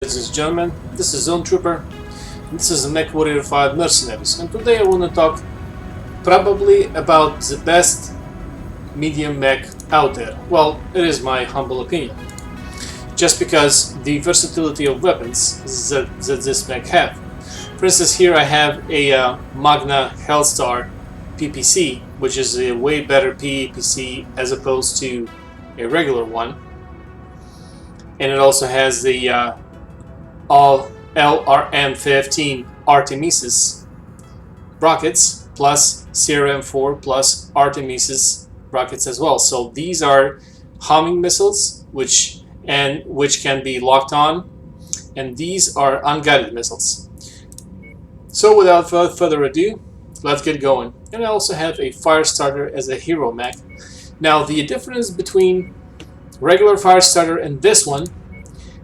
Ladies and gentlemen, this is Zone Trooper, and this is the Mechwarrior 5 Mercenaries, and today I want to talk probably about the best medium mech out there. Well, it is my humble opinion, just because the versatility of weapons that this mech have. For instance, here I have a Magna Hellstar PPC, which is a way better PPC as opposed to a regular one, and it also has the all LRM-15 Artemises rockets plus CRM-4 plus Artemises rockets as well. So these are homing missiles which can be locked on, and these are unguided missiles. So without further ado, let's get going. And I also have a Firestarter as a hero mech. Now the difference between regular Firestarter and this one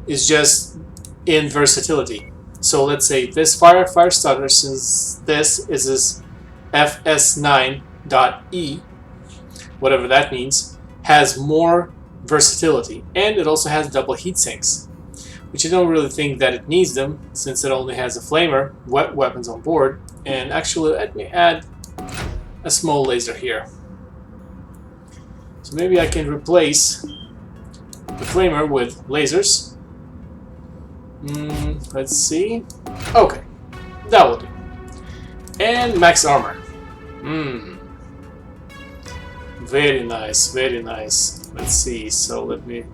is just in versatility. So let's say this Firestarter, since this is this FS9.E, whatever that means, has more versatility, and it also has double heat sinks, which I don't really think that it needs them since it only has a flamer weapons on board. And actually, let me add a small laser here. So maybe I can replace the flamer with lasers. Let's see. Okay, that will do. And max armor. Very nice, very nice. Let's see. So let me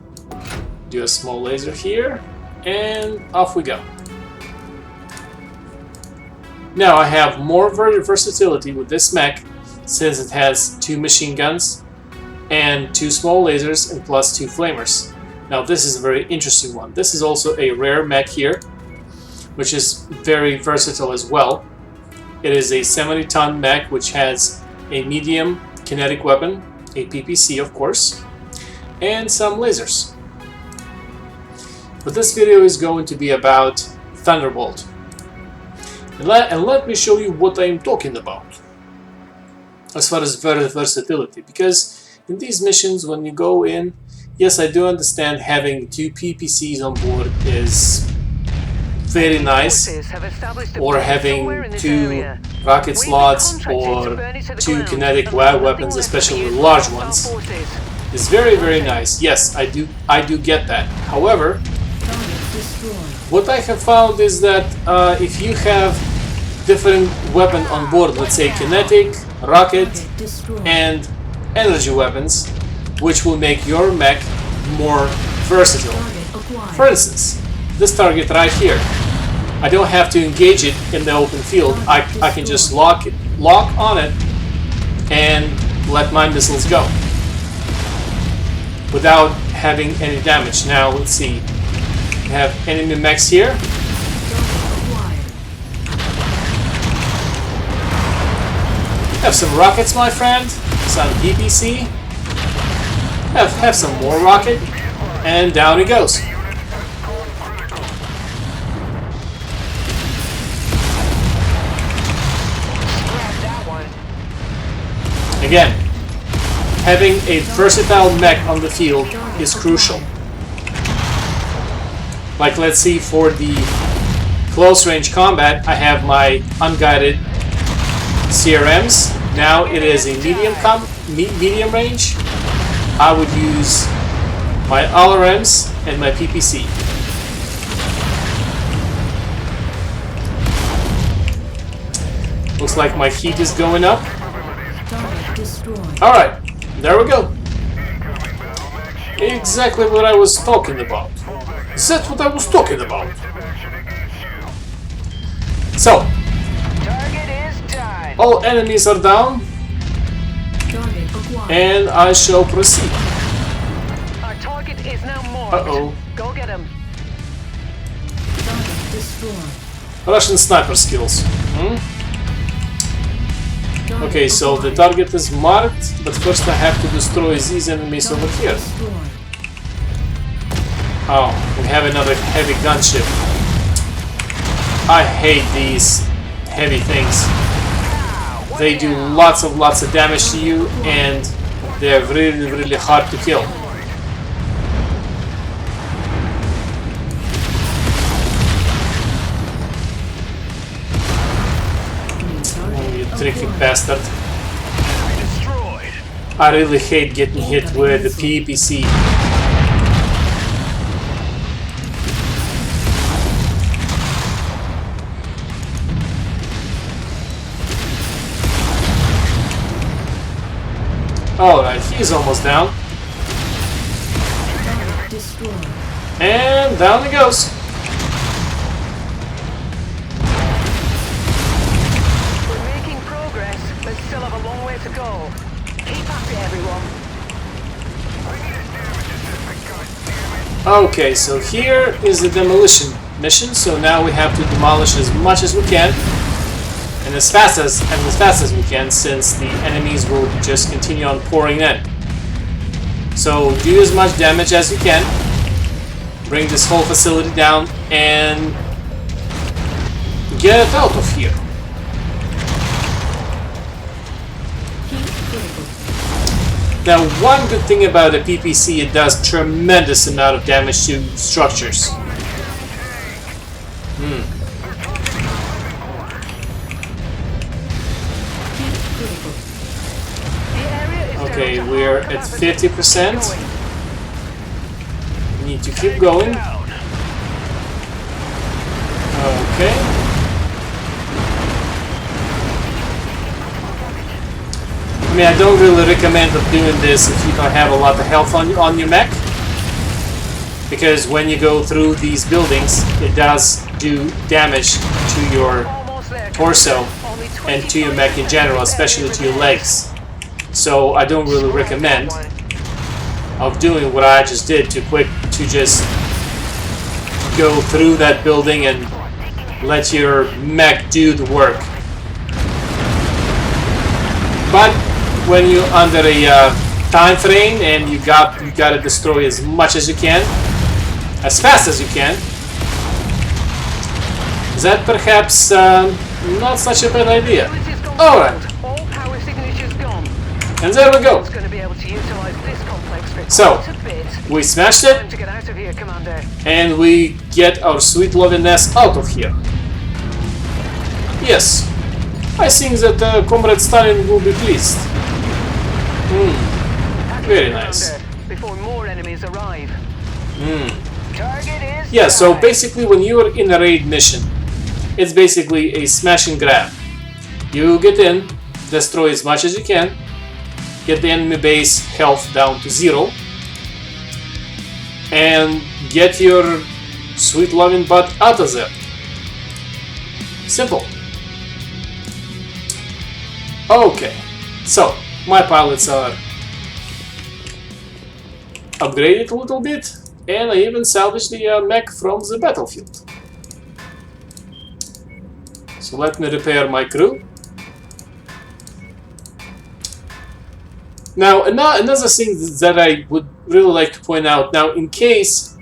do a small laser here, and off we go. Now I have more versatility with this mech since it has 2 machine guns and 2 small lasers and plus 2 flamers. Now this is a very interesting one. This is also a rare mech here, which is very versatile as well. It is a 70-ton mech which has a medium kinetic weapon, a PPC of course, and some lasers. But this video is going to be about Thunderbolt. And let me show you what I'm talking about as far as versatility, because in these missions when you go in, yes, I do understand having 2 PPCs on board is very nice, or having 2 rocket slots or 2 kinetic weapons, especially the large ones, is very, very nice. Yes, I do get that. However, what I have found is that if you have different weapon on board, let's say kinetic, rocket, and energy weapons, which will make your mech more versatile. For instance, this target right here, I don't have to engage it in the open field. I can just lock on it and let my missiles go without having any damage. Now let's see, we have enemy mechs here. Have some rockets, my friend, some PPC. Have some more rocket, and down he goes. Again, having a versatile mech on the field is crucial. Like, let's see, for the close range combat, I have my unguided CRMs. Now it is a medium range. I would use my LRMs and my PPC. Looks like my heat is going up. Alright, there we go. Exactly what I was talking about. That's what I was talking about. So, all enemies are down, and I shall proceed. Our target is now marked. Uh-oh. Go get him. Russian sniper skills. Okay, so the target is marked, but first I have to destroy these enemies over here. Oh, we have another heavy gunship. I hate these heavy things. They do lots of damage to you, and they're really hard to kill. tricky bastard. Destroyed. I really hate getting hit with the PPC. Alright, he's almost down. And down he goes. We're making progress, but still have a long way to go. Keep at it, everyone. Okay, so here is the demolition mission. So now we have to demolish as much as we can, and as fast as we can, since the enemies will just continue on pouring in. So do as much damage as you can. Bring this whole facility down and get out of here. Now, one good thing about the PPC, it does tremendous amount of damage to structures. Okay, we're at 50%. We need to keep going. Okay. I mean, I don't really recommend doing this if you don't have a lot of health on your mech, because when you go through these buildings, it does do damage to your torso and to your mech in general, especially to your legs. So I don't really recommend of doing what I just did, to just go through that building and let your mech do the work. But when you're under a time frame and you gotta destroy as much as you can, as fast as you can, that perhaps not such a bad idea. Alright. And there we go. So, we smashed it, and we get our sweet lovingness out of here. Yes, I think that Comrade Stalin will be pleased. Very nice. Before more enemies arrive. Yeah, so basically when you are in a raid mission, it's basically a smash and grab. You get in, destroy as much as you can, get the enemy base health down to 0, and get your sweet loving butt out of there. Simple. Okay, so my pilots are upgraded a little bit, and I even salvaged the mech from the battlefield. So let me repair my crew. Now, another thing that I would really like to point out, now in case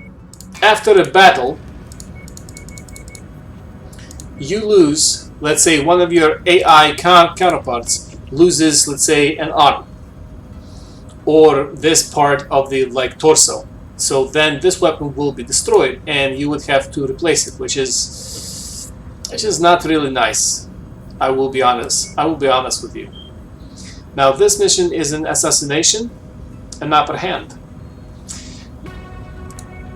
after a battle you lose, let's say one of your AI counterparts loses, let's say, an arm or this part of the torso, so then this weapon will be destroyed and you would have to replace it, which is not really nice. I will be honest with you. Now this mission is an assassination, an upper hand.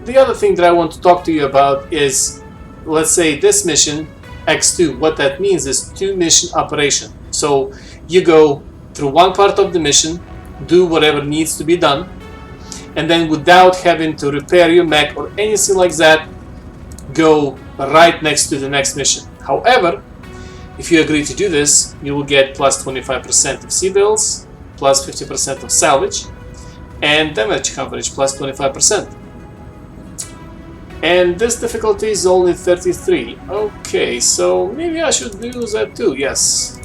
The other thing that I want to talk to you about is, let's say this mission X2, what that means is 2-mission operation. So you go through one part of the mission, do whatever needs to be done, and then without having to repair your mech or anything like that, go right next to the next mission. However, if you agree to do this, you will get plus 25% of civils, plus 50% of salvage, and damage coverage plus 25%. And this difficulty is only 33. Okay, so maybe I should do that too, yes.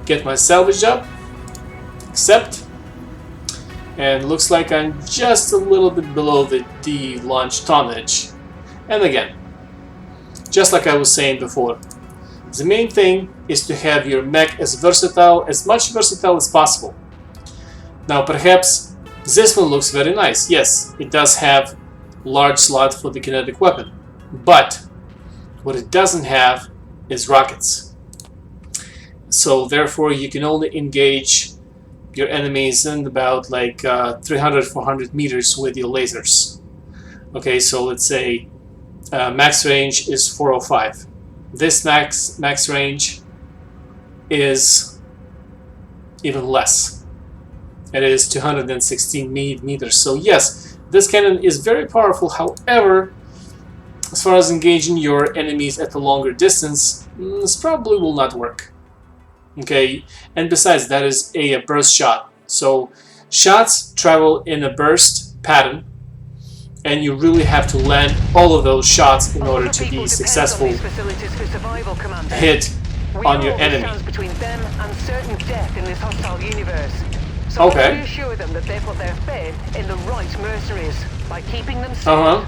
Get my salvage up, accept, and looks like I'm just a little bit below the launch tonnage. And again, just like I was saying before, the main thing is to have your mech as much versatile as possible. Now perhaps this one looks very nice. Yes, it does have large slot for the kinetic weapon, but what it doesn't have is rockets. so therefore you can only engage your enemies in about like 300-400 meters with your lasers. Okay, so let's say max range is 405. This max range is even less. It is 216 meters. So yes, this cannon is very powerful. However, as far as engaging your enemies at a longer distance, this probably will not work. Okay, and besides, that is a burst shot. So shots travel in a burst pattern, and you really have to land all of those shots in order to be successful hit on your enemy. Between them and certain death in this hostile universe. So okay. reassure them that they put their faith in the right mercenaries by keeping them safe.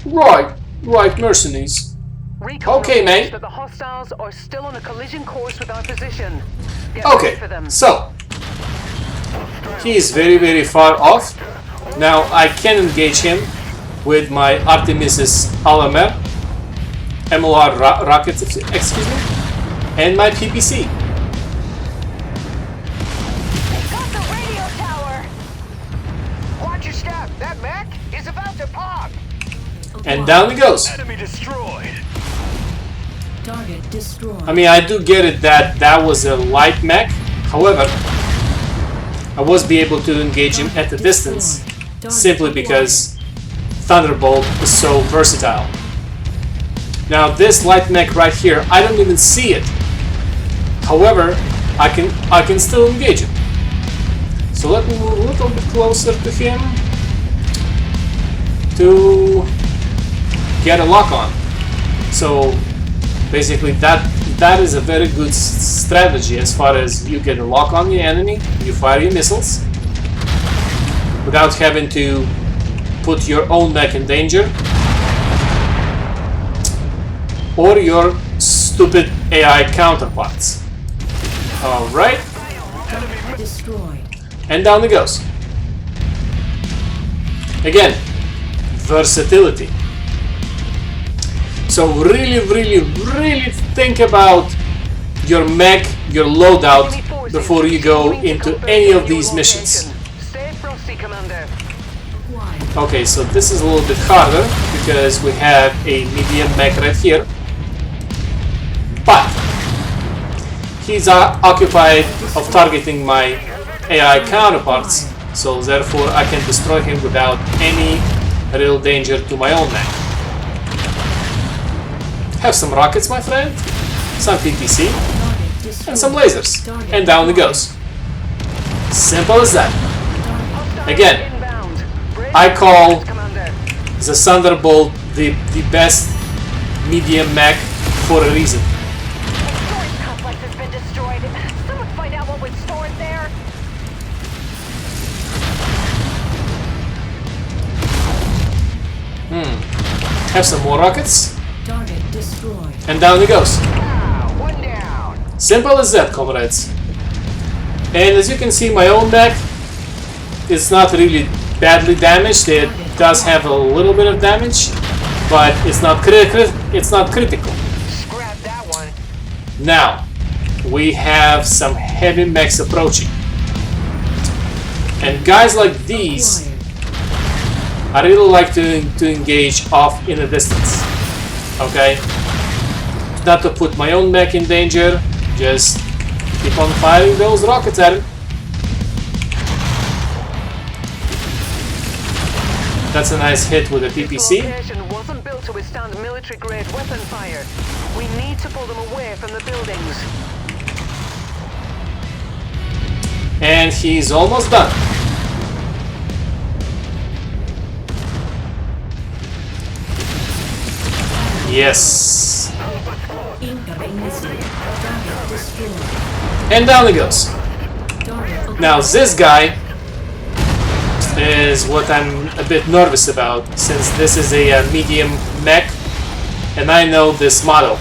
Right, mercenaries. Recon okay, mate. That the hostiles are still on a collision course with our position. Get okay, ready for them. so he is very far off. Now I can engage him with my Artemis's LMR, MLR rockets, excuse me, and my PPC. Got the radio tower. Watch your step. That mech is about to pop. And down he goes. Enemy destroyed. Target destroyed. I mean, I do get it that that was a light mech. However, I was be able to engage him at a distance simply because Thunderbolt is so versatile. Now this light mech right here, I don't even see it. However, I can still engage it. So let me move a little bit closer to him to get a lock on. So basically that is a very good strategy as far as you get a lock on the enemy, you fire your missiles without having to put your own mech in danger or your stupid AI counterparts. Alright. And down it goes. Again, versatility. So really think about your mech, your loadout before you go into any of these missions. Okay, so this is a little bit harder because we have a medium mech right here. But he's occupied of targeting my AI counterparts, so therefore I can destroy him without any real danger to my own mech. Have some rockets, my friend, some PPC, and some lasers, and down it goes. Simple as that. Again, I call the Thunderbolt the best medium mech for a reason. Storage complex has been destroyed. Someone find out what was stored there. Have some more rockets. Target destroyed. And down it goes. One down. Simple as that, comrades. And as you can see, my own mech is not really badly damaged. It does have a little bit of damage, but it's not critical. Scrap that one. Now we have some heavy mechs approaching, and guys like these, I really like to engage off in a distance. Okay, not to put my own mech in danger, just keep on firing those rockets at it. That's a nice hit with a PPC. This location wasn't built to withstand military-grade weapon fire. We need to pull them away from the buildings. And he's almost done. Yes. And down it goes. Now this guy is what I'm a bit nervous about, since this is a medium mech and I know this model.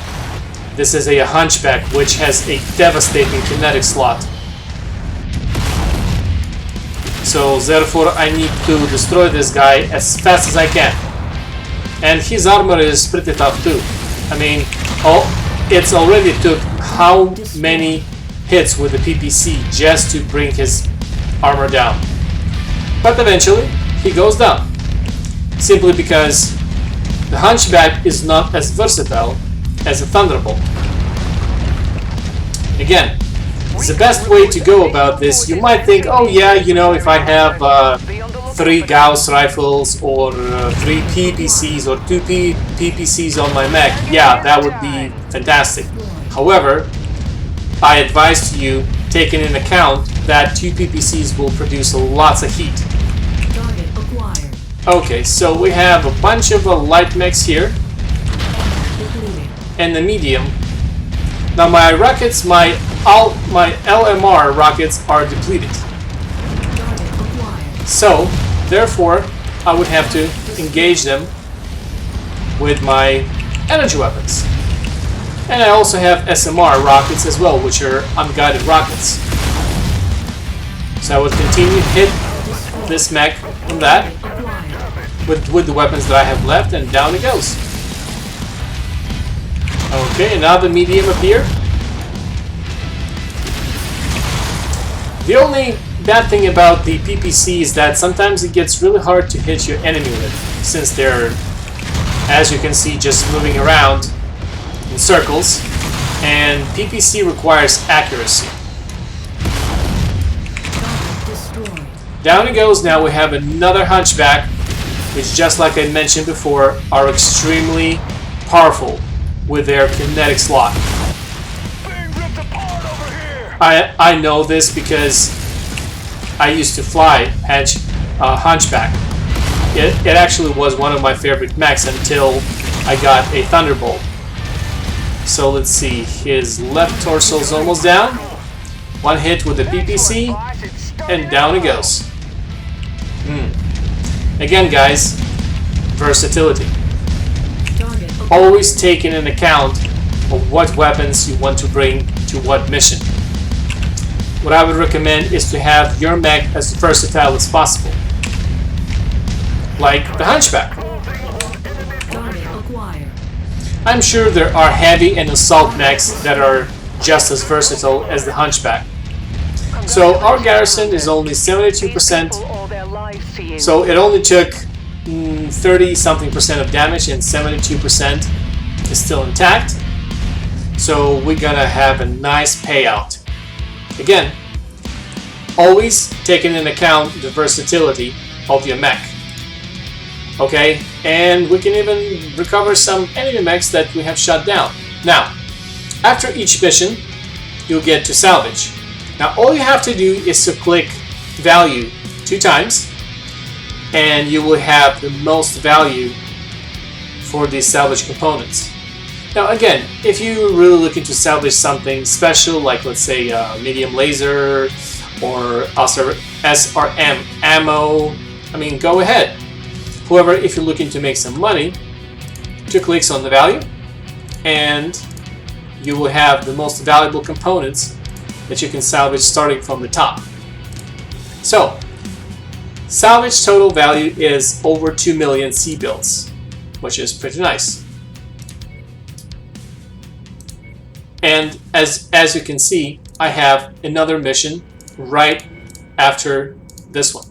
This is a hunchback which has a devastating kinetic slot. So therefore I need to destroy this guy as fast as I can. And his armor is pretty tough too. I mean, it's already took how many hits with the PPC just to bring his armor down. But eventually, he goes down. Simply because the Hunchback is not as versatile as a Thunderbolt. Again, it's the best way to go about this. You might think, oh yeah, you know, if I have 3 Gauss rifles or 3 PPCs or 2 PPCs on my mech, yeah, that would be fantastic. However, I advise to you, taking in account that 2 PPCs will produce lots of heat. Target acquired. Okay, so we have a bunch of light mechs here, Depleted. and the medium. Now my rockets, my LMR rockets are depleted. Target acquired. So, therefore, I would have to engage them with my energy weapons. And I also have SMR rockets as well, which are unguided rockets. So I would continue to hit this mech from that with the weapons that I have left, and down it goes. Okay, now the medium up here. The only bad thing about the PPC is that sometimes it gets really hard to hit your enemy with, since they're, as you can see, just moving around in circles, and PPC requires accuracy. Destroyed. Down it goes. Now we have another Hunchback, which, just like I mentioned before, are extremely powerful with their kinetic slot. Being ripped apart over here. I know this because I used to fly Hunchback. It actually was one of my favorite mechs until I got a Thunderbolt. So let's see, his left torso is almost down. One hit with the PPC, and down it goes. Again, guys, versatility. Target acquired. Always taking in account of what weapons you want to bring to what mission. What I would recommend is to have your mech as versatile as possible. Like the Hunchback. Target acquired. I'm sure there are heavy and assault mechs that are just as versatile as the Hunchback. So our garrison is only 72%, so it only took 30-something% of damage, and 72% is still intact. So we're gonna have a nice payout. Again, always taking into account the versatility of your mech. Okay, and we can even recover some enemy mechs that we have shot down. Now, after each mission, you'll get to salvage. Now, all you have to do is to click value 2 times, and you will have the most value for these salvage components. Now, again, if you're really looking to salvage something special, like let's say medium laser or SRM ammo, I mean, go ahead. However, if you're looking to make some money, 2 clicks on the value, and you will have the most valuable components that you can salvage starting from the top. So, salvage total value is over 2 million C-builds, which is pretty nice. And as you can see, I have another mission right after this one.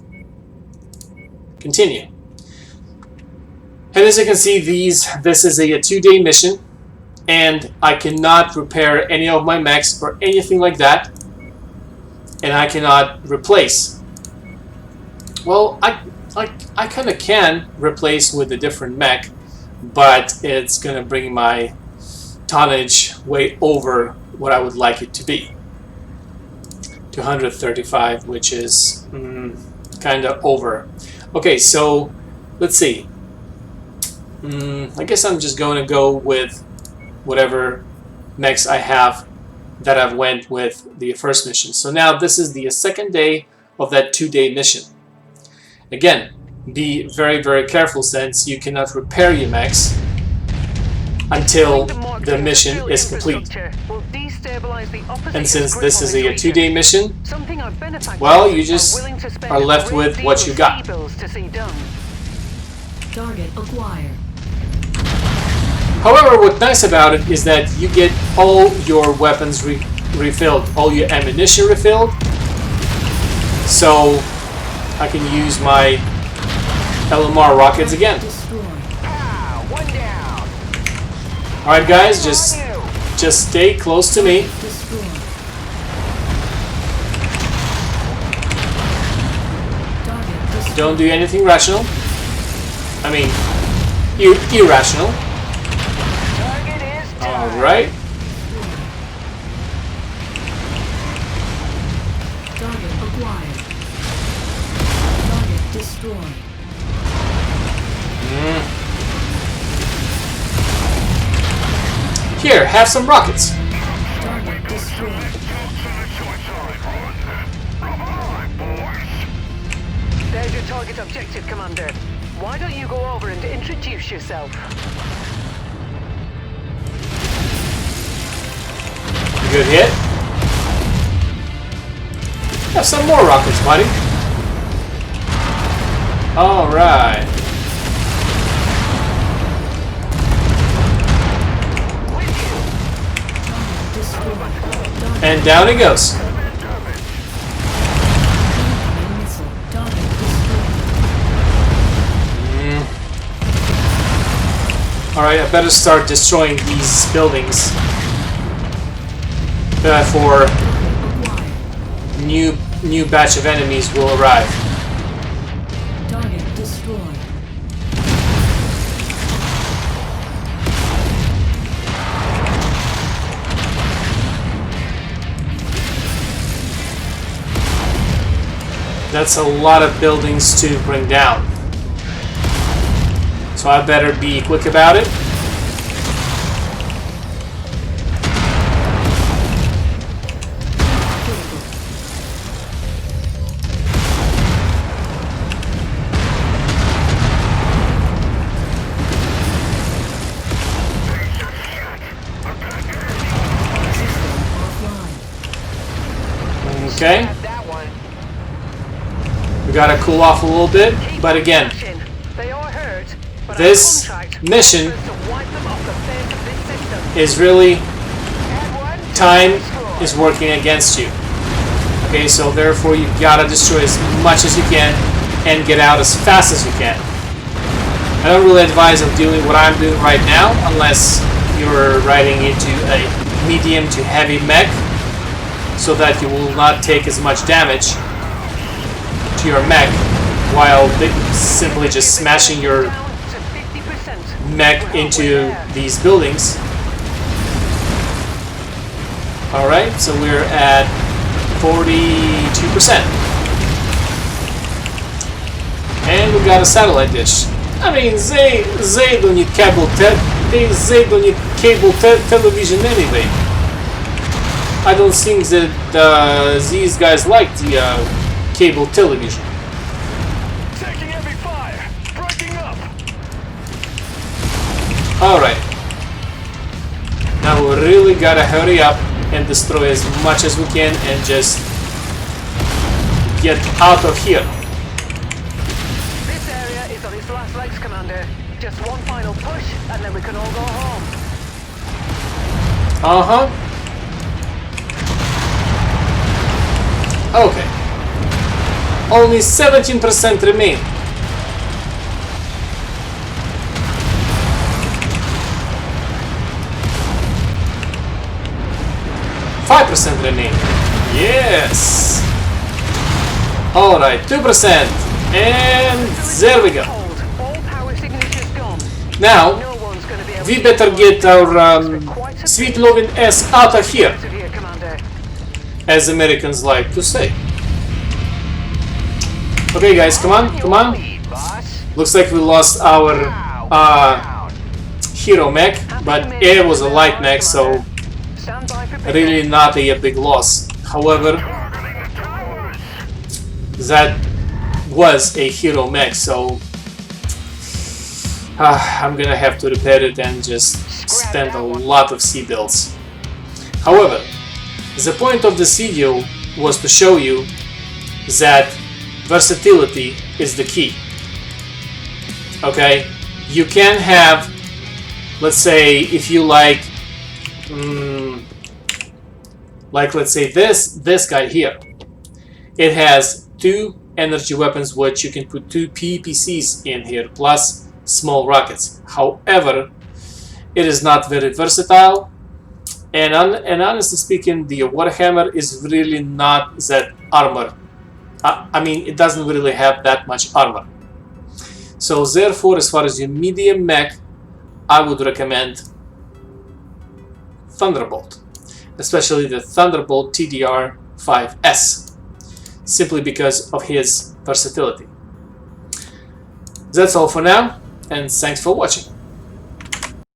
Continue. And as you can see, this is a 2-day mission, and I cannot repair any of my mechs or anything like that, and I cannot replace. Well, I kind of can replace with a different mech, but it's going to bring my tonnage way over what I would like it to be. 235, which is kind of over. Okay, so let's see. I guess I'm just going to go with whatever mechs I have that I've went with the first mission. So now this is the second day of that 2-day mission. Again, be very, very careful, since you cannot repair your mechs until the mission is complete. And since this is a 2-day mission, well, you just are left with what you got. Target acquired. However, what's nice about it is that you get all your weapons refilled, all your ammunition refilled, so I can use my LMR rockets again. Destroyed. Ah, one down. Alright guys, just stay close to me. Destroyed. Target destroyed. Don't do anything rational. I mean, irrational. Target is down. Alright. Target acquired. Target destroyed. Here, have some rockets. Target destroyed. There's your target objective, Commander. Why don't you go over and introduce yourself? Good hit. Have some more rockets, buddy. Alright. With you. Target destroyed. Target And down it goes. incoming missile. Target destroyed. Alright, I better start destroying these buildings before Acquired. new batch of enemies will arrive. Target destroyed. That's a lot of buildings to bring down. So I better be quick about it. Okay, Have that one. we gotta cool off a little bit, but again, Smashing. They are hurt, but this our contract mission is to wipe them off the face of this system. is really Add one to time destroy. is working against you. Okay, so therefore you gotta destroy as much as you can and get out as fast as you can. I don't really advise of doing what I'm doing right now unless you're riding into a medium to heavy mech, so that you will not take as much damage to your mech while simply just smashing your Down to 50%. mech into these buildings. Alright, so we're at 42%. And we got a satellite dish. I mean, they don't need cable they don't need cable television anyway. I don't think that these guys like the cable television. Taking heavy fire. Breaking up. Alright. Now we really gotta hurry up and destroy as much as we can and just get out of here. This area is on its last legs, Commander. Just one final push, and then we can all go home. Uh-huh. Okay. Only 17% remain. %5 remain. Yes. All right, 2%, and there we go. Hold. All power signatures gone. Now No one's going to be able we to better get our quite a sweet loving ass out of here, bit here, Commander. as Americans like to say. Okay, guys, come on, come on. Lead, boss. Looks like we lost our hero mech, but it was a light mech, so Stand by for pickup. really not a big loss. However, that was a hero mech, so I'm gonna have to repair it and just spend a lot of C-bills. However, the point of this video was to show you that versatility is the key. Okay, you can have, let's say, if you like Like let's say this guy here. It has 2 energy weapons which you can put 2 PPCs in here plus small rockets. However, it is not very versatile, and honestly speaking, the Warhammer is really not that armor. I mean, it doesn't really have that much armor. So therefore, as far as your medium mech, I would recommend Thunderbolt, especially the Thunderbolt TDR-5S, simply because of his versatility. That's all for now, and thanks for watching.